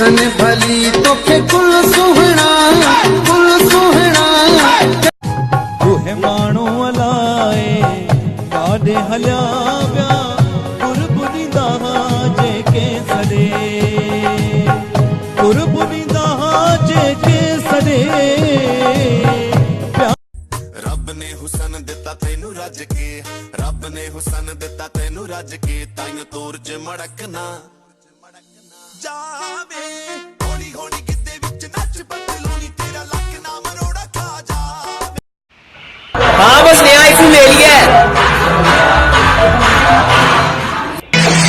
हुसन भली तोखे कुल सुहना तुहे माण्हू अलाए काॾे हलिया विया कुर्बनी दाहा जेके सॾे कुर्बनी दाहा जेके सॾे रब ने हुसन दिता तेनू रज के रब ने हुसन दिता तेनू रज के ताइयों तोर च मड़कना जावे होली होली किते विच नच पतलूनी तेरा लक ना मरोड़ा खा जावे। हाँ बस नया आईफोन ले लिया है।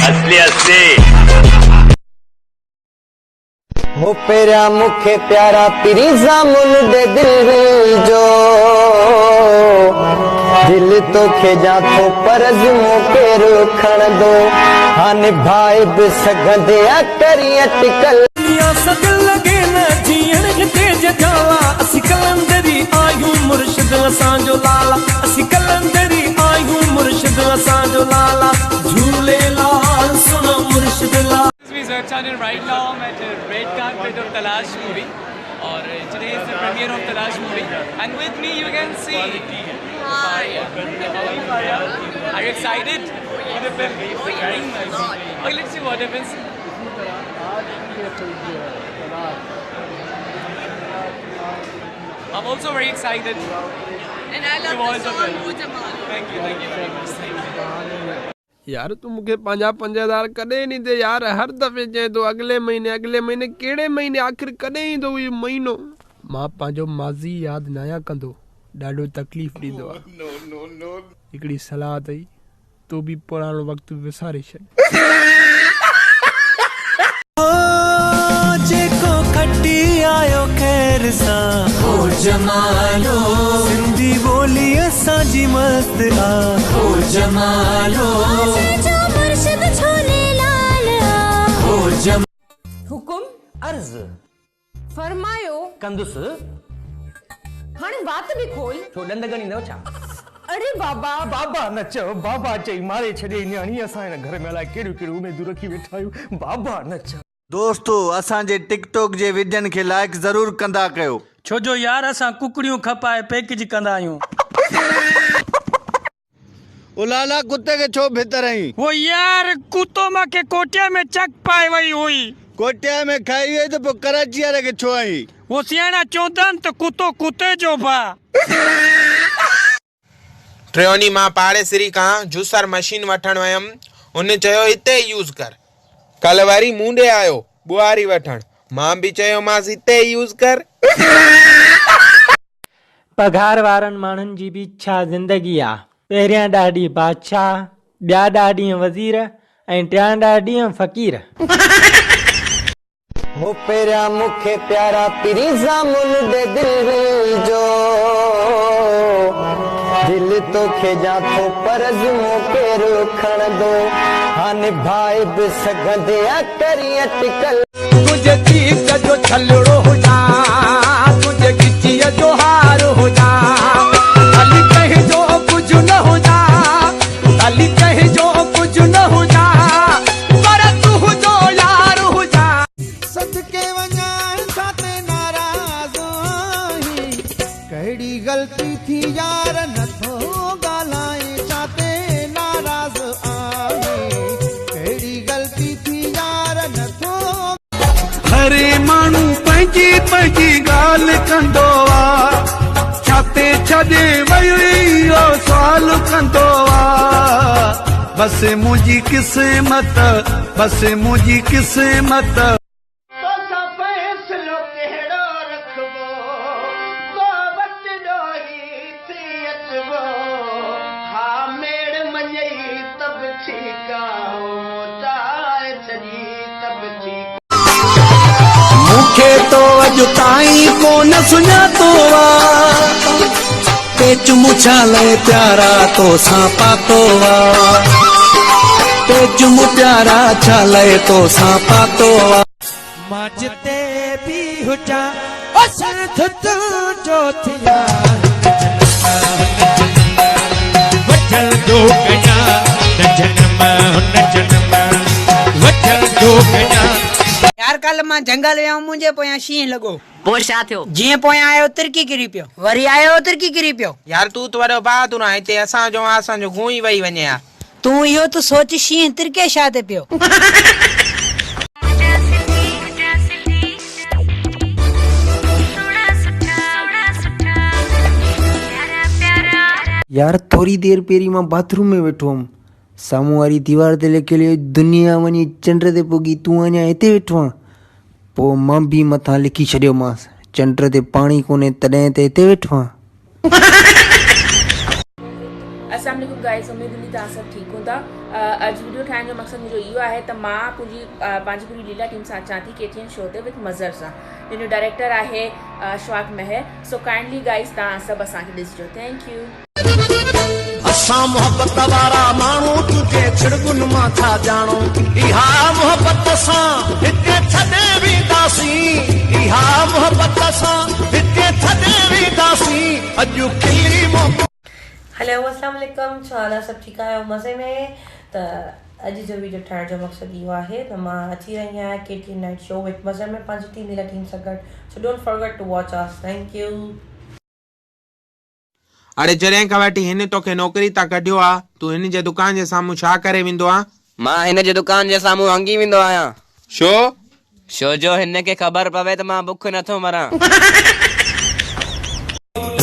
असली असली हो पेरा मुखे प्यारा पिरी जामुन दे दिल जो दिल तो खेजा तो परज मोके रोखण दो हान भाई बि सघंदे आ करी अटकल सग लगे न जीअण हिते जगाला असी कलंदरी आयूं मुर्शिद असांजो लाला असी कलंदरी आयूं मुर्शिद असांजो लाला झूलेलाल सुनो मुर्शिद लाल। Right now I'm at a red carpet of Talash movie, or today is the premiere of Talash movie, and with me you can see Faria. Are you excited for the film? Okay, let's see what happens. I'm also very excited. And I love the song Ujamal. Thank you very much. Thank you. यार तू मुझे 50,000 कदे नहीं दे यार हर दफे चे तो अगले महीने केड़े महीने आखिर कदे ही दो ये महीनो मां पांजो माज़ी याद नया कंदो डाडो तकलीफ दीदो इकड़ी सलाह तई तो भी पुरानो वक्त विसारे छे जेको खटी आयो खैर सा हो जमालो सिंधी बोली असांजी मस्त आ हो जमालो जो मुर्शिद छोले लाल हो जम हुकुम अर्ज फरमायो कंदुस हाणे बात भी खोल छो डंड गणी न छा अरे बाबा बाबा न चओ बाबा चई मारे छॾे न्याणी असां हिन घर में अलाए कहिड़ियूं कहिड़ियूं उमेदूं रखी वेठा आहियूं बाबा न चओ। दोस्तों असांजे टिकटॉक जे वीडियोनि खे लाइक ज़रूर कंदा कयो छो जो यार असां कुकड़ियूं खपाए पैकेज कंदा आहियूं। उलाला कुत्ते के छो भीतर आई वो यार कुतो मां के कोटिया में चक पाए वई हुई कोटिया में खाई वई तो पोइ कराची वारे के छो आई वो सियाणा चौधन तो कुतो कुते जो भा ट्रियोनी मां पाड़ेसिरी का जूसर मशीन वठण वयम उन चयो हिते यूज कर कल वारी मुंडे आयो बुआरी वठण मां भी चयो मां हिते यूज कर। पगार वारन मानन जी भी छा जिंदगी आ पहिरियां ॾाढी बादशाह ॿिया ॾाढी वज़ीर ऐं टियां ॾाढी फ़कीर हो पेरा मुखे प्यारा पिरी जामुन दे दिल जो दिल तो खेजा तो परज मोके रोखण दो हान भाई बि सघंदे आ करी अटकल तुझे चीक जो छलड़ो हो जा तुझे गिचिया जो हार हो जा अली कहे जो कुछ न हो जा अली कहे जो कुछ न हो जा पर तू जो यार हो जा सदके वञा साथे नाराज़ आहीं कहिड़ी ग़लती थी यार नथो ॻाल्हाए साथे नाराज़ आहीं कहिड़ी ग़लती थी यार नथो हरे माण्हू पंहिंजी पंहिंजी ॻाल्हि कंदो आ छाते छॾे वयो इहो सुवाल कंदो आ बस मुंहिंजी क़िस्मत बस मुंहिंजी क़िस्मत मूंखे तो अॼु ताईं कोन सुञातो आ पेच मुछाले प्यारा तो सां पातो आ पेच मु प्यारा छाले तो सां पातो आ मां जिते भी हुजा ओ साथ तुंहिंजो थिया वठल दो कया न जन्म हुन जन्म वठल दो कया यार कल मां जंगल विया मुंहिंजे पोयां शींहं लॻो पोइ छा थियो? जीअं पोयां आयो तिरकी किरी पियो, वरी आयो तिरकी किरी पियो। यार तूं त वॾो बहादुर आहे, हिते असांजो गूं ई वही वञे हा। तूं इहो त सोच शींहं तिरके छा ते पियो। यार थोड़ी देर पहिरीं मां बाथरूम में वेठो हुअमि, साम्हूं वारी दीवार ते लिखियलु दुनिया वञी चंड ते पुगी तूं अञा हिते वेठो आहीं। पोइ मां बि मथां लिखी छॾियोमांसि चंड ते पाणी कोन्हे तॾहिं त हिते वेठो आहियां। अस्सलाम वालेकुम गाइस, उम्मीद हुई तव्हां सभु ठीकु हूंदा। अॼु वीडियो ठाहिण जो मक़सदु मुंहिंजो इहो आहे त मां पंहिंजी पूरी लीला टीम सां अचां थी KTN शो ते विद मज़र सां, जंहिंजो डायरेक्टर आहे अशफाक महर। सो काइंडली गाइस तव्हां सभु असांखे ॾिसिजो। Thank U. असां मोहब्बत वारा माण्हू तुंहिंजे छिड़गुन मां था ॼाणो, इहा मोहब्बत सां हिते छॾे वेंदासीं, इहा मोहब्बत सां हिते छॾे वेंदासीं अॼु खिली मोहब्बत। हेलो अस्सलाम वालेकुम, छा हाल आहे? सभु ठीकु आहियो, मज़े में? त अॼु जो वीडियो ठाहिण जो मक़सदु इहो आहे त मां अची रही आहियां KTN night show with Mazhar में पंहिंजी टीम लीला टीम सां गॾु। So don't forget to watch us. Thank you. अरे जॾहिं खां वठी हिन तोखे नौकरी तां कढियो आहे, तूं हिन जे दुकान जे साम्हूं छा करे वेंदो आहे? मां हिन जे दुकान जे साम्हूं हंगी वेंदो आहियां। छो जो हिन खे ख़बर पवे त मां बुख नथो मरां।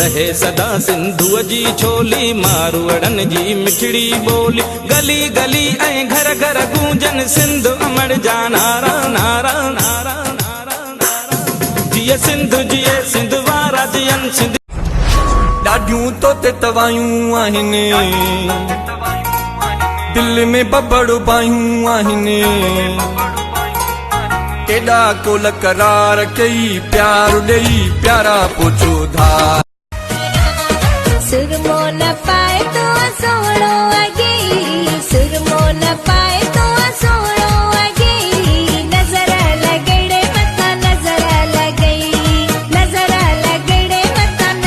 रहे सदा सिंधुअ जी छोली, मारवड़न जी मिठड़ी बोली, गली गली ऐं घर घर गूंजन सिंध अमर जा नारा नारा नारा नारा नारा। जिए सिंध वारा जियन सिंध। ॾाढियूं तोते तवायूं आहिनि, दिल में बबड़ बायूं आहिनि, केॾा कोल करार कई प्यार ॾेई प्यारा पोचो धार। सुरमो न पा